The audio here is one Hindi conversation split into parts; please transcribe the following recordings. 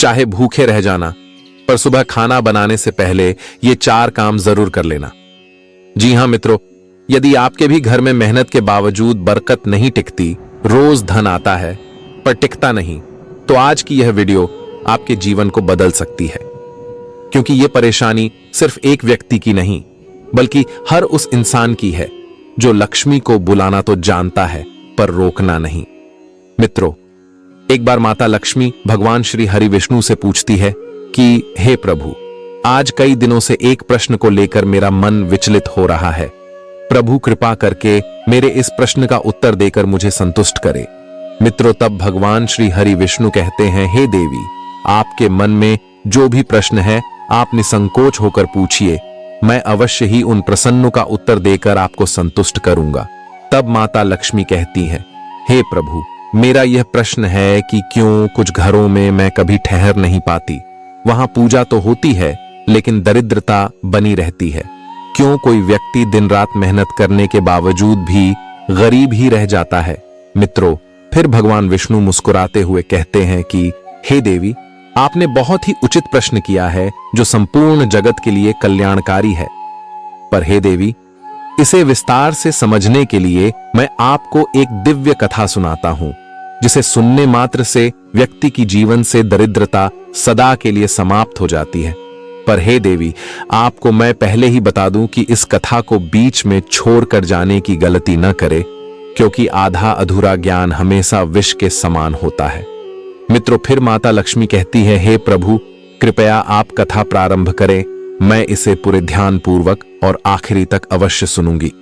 चाहे भूखे रह जाना, पर सुबह खाना बनाने से पहले ये 4 काम जरूर कर लेना। जी हां मित्रों, यदि आपके भी घर में मेहनत के बावजूद बरकत नहीं टिकती, रोज धन आता है पर टिकता नहीं, तो आज की यह वीडियो आपके जीवन को बदल सकती है। क्योंकि यह परेशानी सिर्फ एक व्यक्ति की नहीं, बल्कि हर उस इंसान की है जो लक्ष्मी को बुलाना तो जानता है पर रोकना नहीं। मित्रों, एक बार माता लक्ष्मी भगवान श्री हरि विष्णु से पूछती है कि हे प्रभु, आज कई दिनों से एक प्रश्न को लेकर मेरा मन विचलित हो रहा है। प्रभु कृपा करके मेरे इस प्रश्न का उत्तर देकर मुझे संतुष्ट करे। मित्रों, तब भगवान श्री हरि विष्णु कहते हैं, हे देवी, आपके मन में जो भी प्रश्न है आप निसंकोच होकर पूछिए, मैं अवश्य ही उन प्रश्नों का उत्तर देकर आपको संतुष्ट करूंगा। तब माता लक्ष्मी कहती है, हे प्रभु, मेरा यह प्रश्न है कि क्यों कुछ घरों में मैं कभी ठहर नहीं पाती। वहां पूजा तो होती है लेकिन दरिद्रता बनी रहती है। क्यों कोई व्यक्ति दिन रात मेहनत करने के बावजूद भी गरीब ही रह जाता है। मित्रों, फिर भगवान विष्णु मुस्कुराते हुए कहते हैं कि हे देवी, आपने बहुत ही उचित प्रश्न किया है जो संपूर्ण जगत के लिए कल्याणकारी है। पर हे देवी, इसे विस्तार से समझने के लिए मैं आपको एक दिव्य कथा सुनाता हूं, जिसे सुनने मात्र से व्यक्ति की जीवन से दरिद्रता सदा के लिए समाप्त हो जाती है। पर हे देवी, आपको मैं पहले ही बता दूं कि इस कथा को बीच में छोड़कर जाने की गलती न करे, क्योंकि आधा अधूरा ज्ञान हमेशा विष के समान होता है। मित्रों, फिर माता लक्ष्मी कहती है, हे प्रभु, कृपया आप कथा प्रारंभ करें, मैं इसे पूरे ध्यान पूर्वक और आखिरी तक अवश्य सुनूंगी।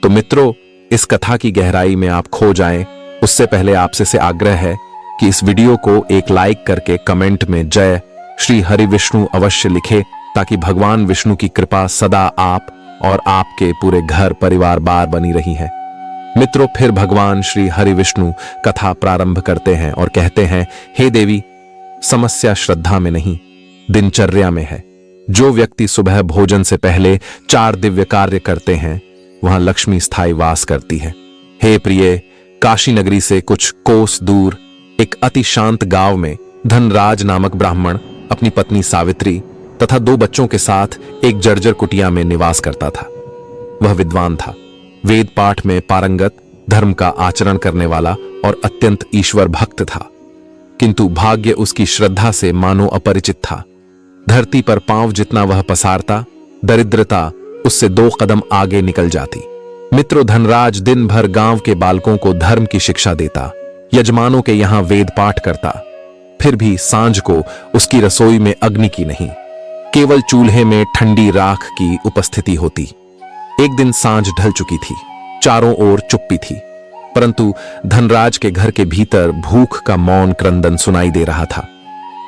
तो मित्रों, इस कथा की गहराई में आप खो जाएं, उससे पहले आपसे से आग्रह है कि इस वीडियो को एक लाइक करके कमेंट में जय श्री हरि विष्णु अवश्य लिखे, ताकि भगवान विष्णु की कृपा सदा आप और आपके पूरे घर परिवार बार बनी रही है। मित्रों, फिर भगवान श्री हरि विष्णु कथा प्रारंभ करते हैं और कहते हैं, हे देवी, समस्या श्रद्धा में नहीं, दिनचर्या में है। जो व्यक्ति सुबह भोजन से पहले 4 दिव्य कार्य करते हैं, वहां लक्ष्मी स्थायी वास करती है। हे प्रिय, काशी नगरी से कुछ कोस दूर एक अति शांत गांव में धनराज नामक ब्राह्मण अपनी पत्नी सावित्री तथा 2 बच्चों के साथ एक जर्जर कुटिया में निवास करता था। वह विद्वान था, वेद पाठ में पारंगत, धर्म का आचरण करने वाला और अत्यंत ईश्वर भक्त था। किंतु भाग्य उसकी श्रद्धा से मानो अपरिचित था। धरती पर पांव जितना वह पसारता, दरिद्रता उससे 2 कदम आगे निकल जाती। मित्रों, धनराज दिन भर गांव के बालकों को धर्म की शिक्षा देता, यजमानों के यहां वेद पाठ करता। फिर भी सांझ को उसकी रसोई में अग्नि की नहीं, केवल चूल्हे में ठंडी राख की उपस्थिति होती। एक दिन सांझ ढल चुकी थी, चारों ओर चुप्पी थी, परंतु धनराज के घर के भीतर भूख का मौन क्रंदन सुनाई दे रहा था।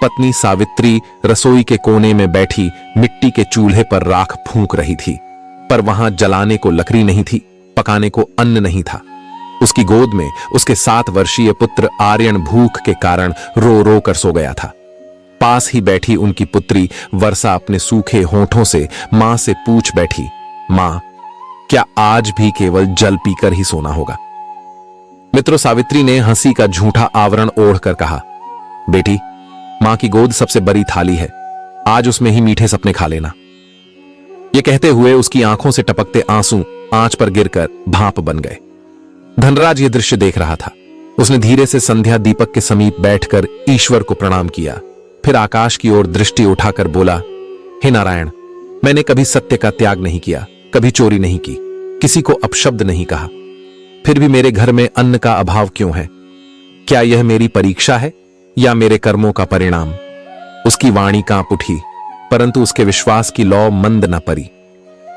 पत्नी सावित्री रसोई के कोने में बैठी मिट्टी के चूल्हे पर राख फूंक रही थी, पर वहां जलाने को लकड़ी नहीं थी, पकाने को अन्न नहीं था। उसकी गोद में उसके 7 वर्षीय पुत्र आर्यन भूख के कारण रो रो कर सो गया था। पास ही बैठी उनकी पुत्री वर्षा अपने सूखे होठों से मां से पूछ बैठी, मां, क्या आज भी केवल जल पीकर ही सोना होगा? मित्रों, सावित्री ने हंसी का झूठा आवरण ओढ़कर कहा, बेटी, मां की गोद सबसे बड़ी थाली है, आज उसमें ही मीठे सपने खा लेना। यह कहते हुए उसकी आंखों से टपकते आंसू आंच पर गिरकर भाप बन गए। धनराज यह दृश्य देख रहा था। उसने धीरे से संध्या दीपक के समीप बैठकर ईश्वर को प्रणाम किया, फिर आकाश की ओर दृष्टि उठाकर बोला, हे नारायण, मैंने कभी सत्य का त्याग नहीं किया, कभी चोरी नहीं की, किसी को अपशब्द नहीं कहा। फिर भी मेरे घर में अन्न का अभाव क्यों है? क्या यह मेरी परीक्षा है या मेरे कर्मों का परिणाम? उसकी वाणी कांप उठी, परंतु उसके विश्वास की लौ मंद न पड़ी।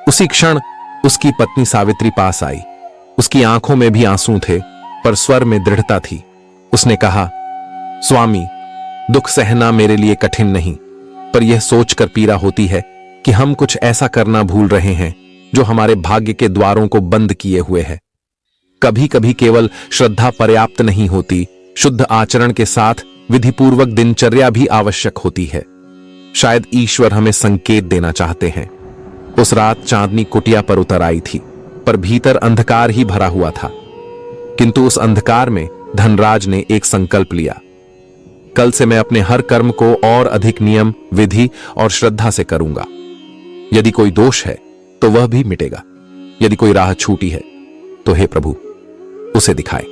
उसी क्षण उसकी पत्नी सावित्री पास आई। उसकी आंखों में भी आंसू थे, पर स्वर में दृढ़ता थी। उसने कहा, स्वामी, दुख सहना मेरे लिए कठिन नहीं, पर यह सोचकर पीड़ा होती है कि हम कुछ ऐसा करना भूल रहे हैं जो हमारे भाग्य के द्वारों को बंद किए हुए है। कभी कभी केवल श्रद्धा पर्याप्त नहीं होती, शुद्ध आचरण के साथ विधिपूर्वक दिनचर्या भी आवश्यक होती है। शायद ईश्वर हमें संकेत देना चाहते हैं। उस रात चांदनी कुटिया पर उतर आई थी, पर भीतर अंधकार ही भरा हुआ था। किंतु उस अंधकार में धनराज ने एक संकल्प लिया। कल से मैं अपने हर कर्म को और अधिक नियम, विधि और श्रद्धा से करूंगा। यदि कोई दोष है तो वह भी मिटेगा। यदि कोई राह छूटी है तो हे प्रभु उसे दिखाए।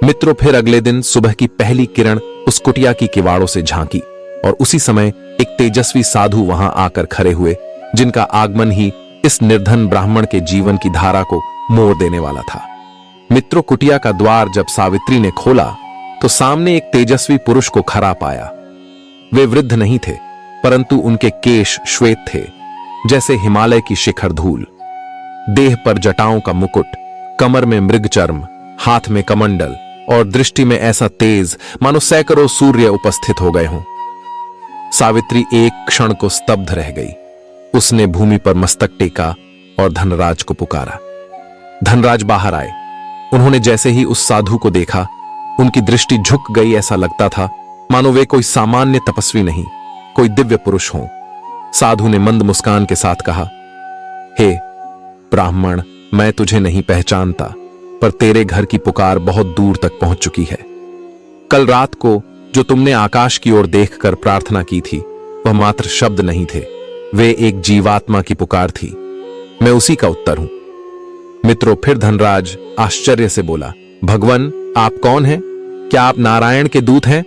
मित्रों, फिर अगले दिन सुबह की पहली किरण उस कुटिया की किवाड़ों से झांकी और उसी समय एक तेजस्वी साधु वहां आकर खड़े हुए, जिनका आगमन ही इस निर्धन ब्राह्मण के जीवन की धारा को मोड़ देने वाला था। मित्रों, कुटिया का द्वार जब सावित्री ने खोला तो सामने एक तेजस्वी पुरुष को खड़ा पाया। वे वृद्ध नहीं थे, परंतु उनके केश श्वेत थे जैसे हिमालय की शिखर धूल। देह पर जटाओं का मुकुट, कमर में मृगचर्म, हाथ में कमंडल और दृष्टि में ऐसा तेज मानो सैकड़ों सूर्य उपस्थित हो गए हों। सावित्री एक क्षण को स्तब्ध रह गई। उसने भूमि पर मस्तक टेका और धनराज को पुकारा। धनराज बाहर आए। उन्होंने जैसे ही उस साधु को देखा, उनकी दृष्टि झुक गई। ऐसा लगता था मानो वे कोई सामान्य तपस्वी नहीं, कोई दिव्य पुरुष हों। साधु ने मंद मुस्कान के साथ कहा, हे ब्राह्मण, मैं तुझे नहीं पहचानता, पर तेरे घर की पुकार बहुत दूर तक पहुंच चुकी है। कल रात को जो तुमने आकाश की ओर देखकर प्रार्थना की थी, वह मात्र शब्द नहीं थे, वे एक जीवात्मा की पुकार थी। मैं उसी का उत्तर हूं। मित्रों, फिर धनराज आश्चर्य से बोला, भगवान, आप कौन हैं? क्या आप नारायण के दूत हैं?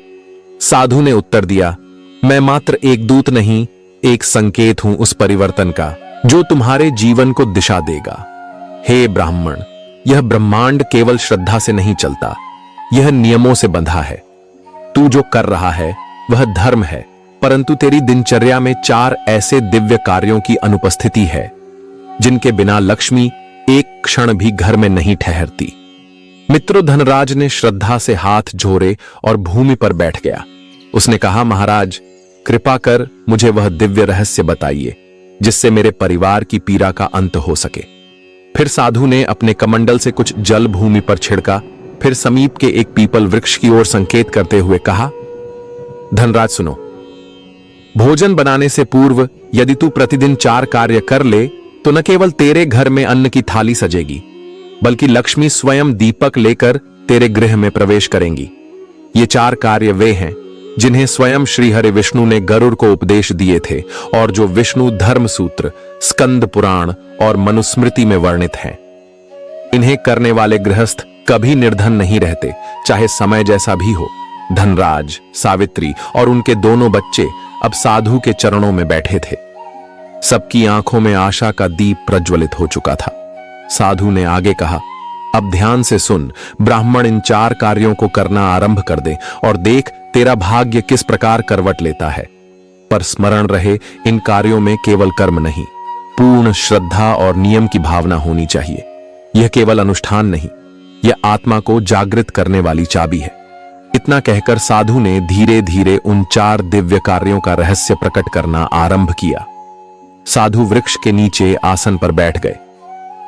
साधु ने उत्तर दिया, मैं मात्र एक दूत नहीं, एक संकेत हूं उस परिवर्तन का जो तुम्हारे जीवन को दिशा देगा। हे ब्राह्मण, यह ब्रह्मांड केवल श्रद्धा से नहीं चलता, यह नियमों से बंधा है। तू जो कर रहा है वह धर्म है, परंतु तेरी दिनचर्या में 4 ऐसे दिव्य कार्यों की अनुपस्थिति है जिनके बिना लक्ष्मी एक क्षण भी घर में नहीं ठहरती। मित्रों, धनराज ने श्रद्धा से हाथ जोड़े और भूमि पर बैठ गया। उसने कहा, महाराज, कृपा कर मुझे वह दिव्य रहस्य बताइए जिससे मेरे परिवार की पीड़ा का अंत हो सके। फिर साधु ने अपने कमंडल से कुछ जल भूमि पर छिड़का, फिर समीप के एक पीपल वृक्ष की ओर संकेत करते हुए कहा, धनराज सुनो, भोजन बनाने से पूर्व यदि तू प्रतिदिन 4 कार्य कर ले तो न केवल तेरे घर में अन्न की थाली सजेगी, बल्कि लक्ष्मी स्वयं दीपक लेकर तेरे गृह में प्रवेश करेंगी। ये 4 कार्य वे हैं जिन्हें स्वयं श्री हरि विष्णु ने गरुड़ को उपदेश दिए थे और जो विष्णु धर्म सूत्र, स्कंद पुराण और मनुस्मृति में वर्णित हैं। इन्हें करने वाले गृहस्थ कभी निर्धन नहीं रहते, चाहे समय जैसा भी हो। धनराज, सावित्री और उनके दोनों बच्चे अब साधु के चरणों में बैठे थे। सबकी आंखों में आशा का दीप प्रज्वलित हो चुका था। साधु ने आगे कहा, अब ध्यान से सुन, ब्राह्मण, इन 4 कार्यों को करना आरंभ कर दे और देख तेरा भाग्य किस प्रकार करवट लेता है। पर स्मरण रहे, इन कार्यों में केवल कर्म नहीं, पूर्ण श्रद्धा और नियम की भावना होनी चाहिए। यह केवल अनुष्ठान नहीं, यह आत्मा को जागृत करने वाली चाबी है। इतना कहकर साधु ने धीरे धीरे उन 4 दिव्य कार्यों का रहस्य प्रकट करना आरंभ किया। साधु वृक्ष के नीचे आसन पर बैठ गए।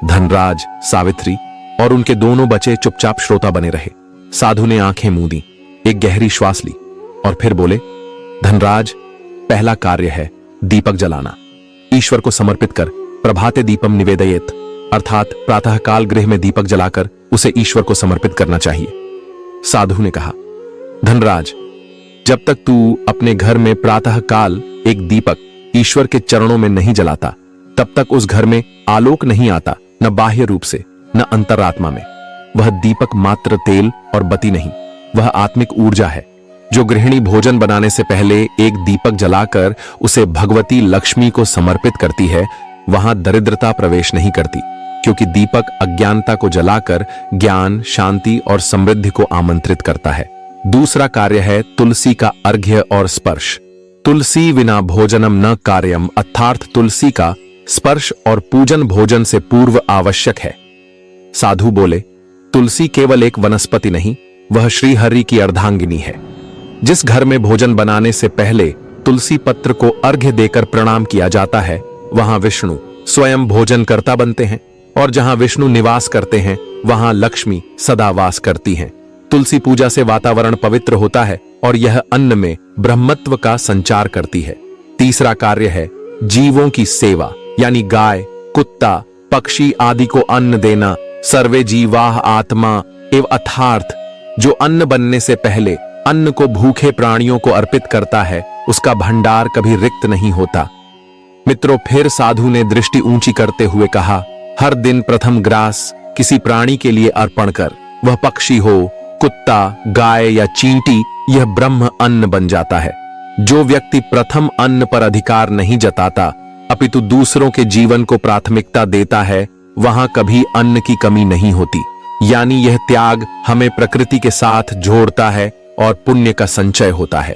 धनराज, सावित्री और उनके दोनों बच्चे चुपचाप श्रोता बने रहे। साधु ने आंखें मूंदी, एक गहरी श्वास ली और फिर बोले, धनराज, पहला कार्य है दीपक जलाना। ईश्वर को समर्पित कर प्रभाते दीपम निवेदयेत, अर्थात प्रातःकाल गृह में दीपक जलाकर उसे ईश्वर को समर्पित करना चाहिए। साधु ने कहा, धनराज, जब तक तू अपने घर में प्रातःकाल एक दीपक ईश्वर के चरणों में नहीं जलाता, तब तक उस घर में आलोक नहीं आता, न बाह्य रूप से न अंतरात्मा में। वह दीपक मात्र तेल और बत्ती नहीं, वह आत्मिक ऊर्जा है। जो गृहिणी भोजन बनाने से पहले एक दीपक जलाकर उसे भगवती लक्ष्मी को समर्पित करती है, वहां दरिद्रता प्रवेश नहीं करती, क्योंकि दीपक अज्ञानता को जलाकर ज्ञान, शांति और समृद्धि को आमंत्रित करता है। दूसरा कार्य है तुलसी का अर्घ्य और स्पर्श। तुलसी विना भोजनम न कार्यम, अर्थात तुलसी का स्पर्श और पूजन भोजन से पूर्व आवश्यक है। साधु बोले, तुलसी केवल एक वनस्पति नहीं, वह श्री हरि की अर्धांगिनी है। जिस घर में भोजन बनाने से पहले तुलसी पत्र को अर्घ्य देकर प्रणाम किया जाता है, वहां विष्णु स्वयं भोजन करता बनते हैं, और जहां विष्णु निवास करते हैं वहां लक्ष्मी सदा वास करती हैं। तुलसी पूजा से वातावरण पवित्र होता है और यह अन्न में ब्रह्मत्व का संचार करती है। तीसरा कार्य है जीवों की सेवा, यानी गाय, कुत्ता, पक्षी आदि को अन्न देना। सर्वे जीवाः आत्मा एवं अर्थार्थ, जो अन्न बनने से पहले अन्न को भूखे प्राणियों को अर्पित करता है, उसका भंडार कभी रिक्त नहीं होता। मित्रों, फिर साधु ने दृष्टि ऊंची करते हुए कहा, हर दिन प्रथम ग्रास किसी प्राणी के लिए अर्पण कर, वह पक्षी हो, कुत्ता, गाय या चींटी, यह ब्रह्म अन्न बन जाता है। जो व्यक्ति प्रथम अन्न पर अधिकार नहीं जताता अपितु दूसरों के जीवन को प्राथमिकता देता है, वहां कभी अन्न की कमी नहीं होती। यानी यह त्याग हमें प्रकृति के साथ जोड़ता है और पुण्य का संचय होता है।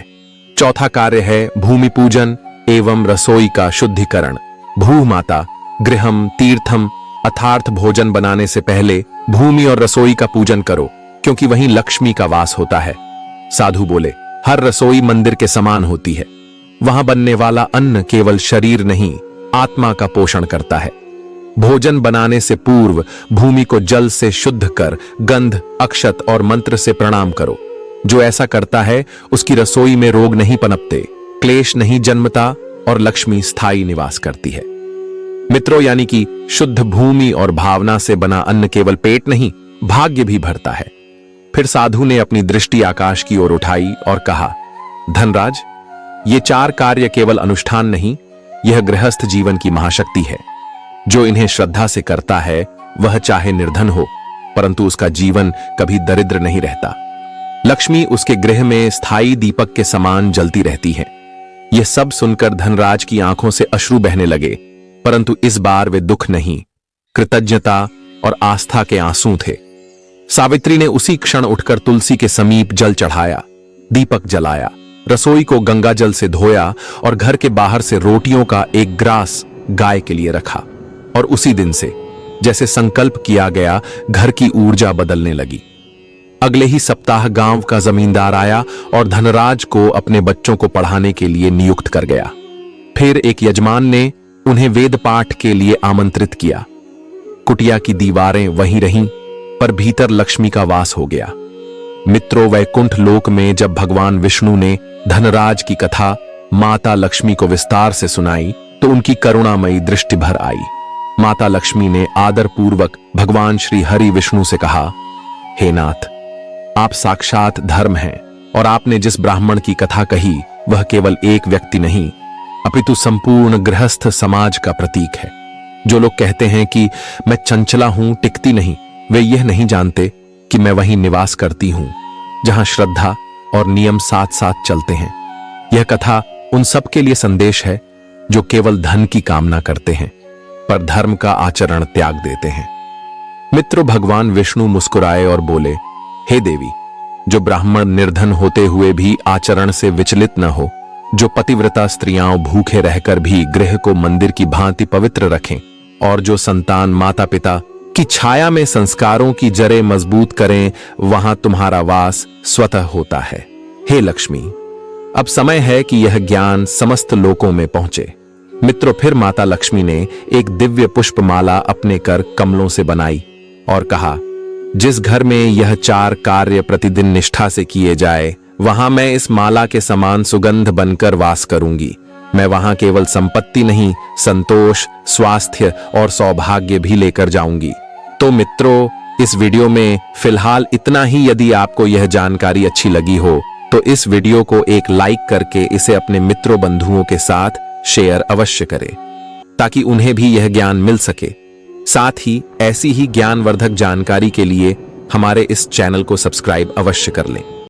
चौथा कार्य है भूमि पूजन एवं रसोई का शुद्धिकरण। भू माता, गृहम, तीर्थम अर्थात भोजन बनाने से पहले भूमि और रसोई का पूजन करो, क्योंकि वहीं लक्ष्मी का वास होता है। साधु बोले, हर रसोई मंदिर के समान होती है। वहां बनने वाला अन्न केवल शरीर नहीं, आत्मा का पोषण करता है। भोजन बनाने से पूर्व भूमि को जल से शुद्ध कर गंध, अक्षत और मंत्र से प्रणाम करो। जो ऐसा करता है उसकी रसोई में रोग नहीं पनपते, क्लेश नहीं जन्मता और लक्ष्मी स्थायी निवास करती है। मित्रों, यानी कि शुद्ध भूमि और भावना से बना अन्न केवल पेट नहीं, भाग्य भी भरता है। फिर साधु ने अपनी दृष्टि आकाश की ओर उठाई और कहा, धनराज, ये 4 कार्य केवल अनुष्ठान नहीं, यह गृहस्थ जीवन की महाशक्ति है। जो इन्हें श्रद्धा से करता है वह चाहे निर्धन हो, परंतु उसका जीवन कभी दरिद्र नहीं रहता। लक्ष्मी उसके गृह में स्थायी दीपक के समान जलती रहती है। यह सब सुनकर धनराज की आंखों से अश्रु बहने लगे, परंतु इस बार वे दुख नहीं, कृतज्ञता और आस्था के आंसू थे। सावित्री ने उसी क्षण उठकर तुलसी के समीप जल चढ़ाया, दीपक जलाया, रसोई को गंगा जल से धोया और घर के बाहर से रोटियों का एक ग्रास गाय के लिए रखा। और उसी दिन से जैसे संकल्प किया गया, घर की ऊर्जा बदलने लगी। अगले ही सप्ताह गांव का जमींदार आया और धनराज को अपने बच्चों को पढ़ाने के लिए नियुक्त कर गया। फिर एक यजमान ने उन्हें वेद पाठ के लिए आमंत्रित किया। कुटिया की दीवारें वहीं रहीं, पर भीतर लक्ष्मी का वास हो गया। मित्रों, वैकुंठ लोक में जब भगवान विष्णु ने धनराज की कथा माता लक्ष्मी को विस्तार से सुनाई तो उनकी करुणामयी दृष्टि भर आई। माता लक्ष्मी ने आदर पूर्वक भगवान श्री हरि विष्णु से कहा, हे नाथ, आप साक्षात धर्म हैं और आपने जिस ब्राह्मण की कथा कही वह केवल एक व्यक्ति नहीं अपितु संपूर्ण गृहस्थ समाज का प्रतीक है। जो लोग कहते हैं कि मैं चंचला हूं, टिकती नहीं, वे यह नहीं जानते कि मैं वहीं निवास करती हूं जहां श्रद्धा और नियम साथ साथ चलते हैं। यह कथा उन सब के लिए संदेश है जो केवल धन की कामना करते हैं पर धर्म का आचरण त्याग देते हैं। मित्रों, भगवान विष्णु मुस्कुराए और बोले, हे देवी, जो ब्राह्मण निर्धन होते हुए भी आचरण से विचलित न हो, जो पतिव्रता स्त्रियां भूखे रहकर भी गृह को मंदिर की भांति पवित्र रखें और जो संतान माता पिता की छाया में संस्कारों की जड़ें मजबूत करें, वहां तुम्हारा वास स्वतः होता है। हे लक्ष्मी, अब समय है कि यह ज्ञान समस्त लोकों में पहुंचे। मित्रों, फिर माता लक्ष्मी ने एक दिव्य पुष्पमाला अपने कर कमलों से बनाई और कहा, जिस घर में यह 4 कार्य प्रतिदिन निष्ठा से किए जाए, वहां मैं इस माला के समान सुगंध बनकर वास करूंगी। मैं वहां केवल संपत्ति नहीं, संतोष, स्वास्थ्य और सौभाग्य भी लेकर जाऊंगी। तो मित्रों, इस वीडियो में फिलहाल इतना ही। यदि आपको यह जानकारी अच्छी लगी हो तो इस वीडियो को एक लाइक करके इसे अपने मित्रों बंधुओं के साथ शेयर अवश्य करें ताकि उन्हें भी यह ज्ञान मिल सके। साथ ही ऐसी ही ज्ञानवर्धक जानकारी के लिए हमारे इस चैनल को सब्सक्राइब अवश्य कर लें।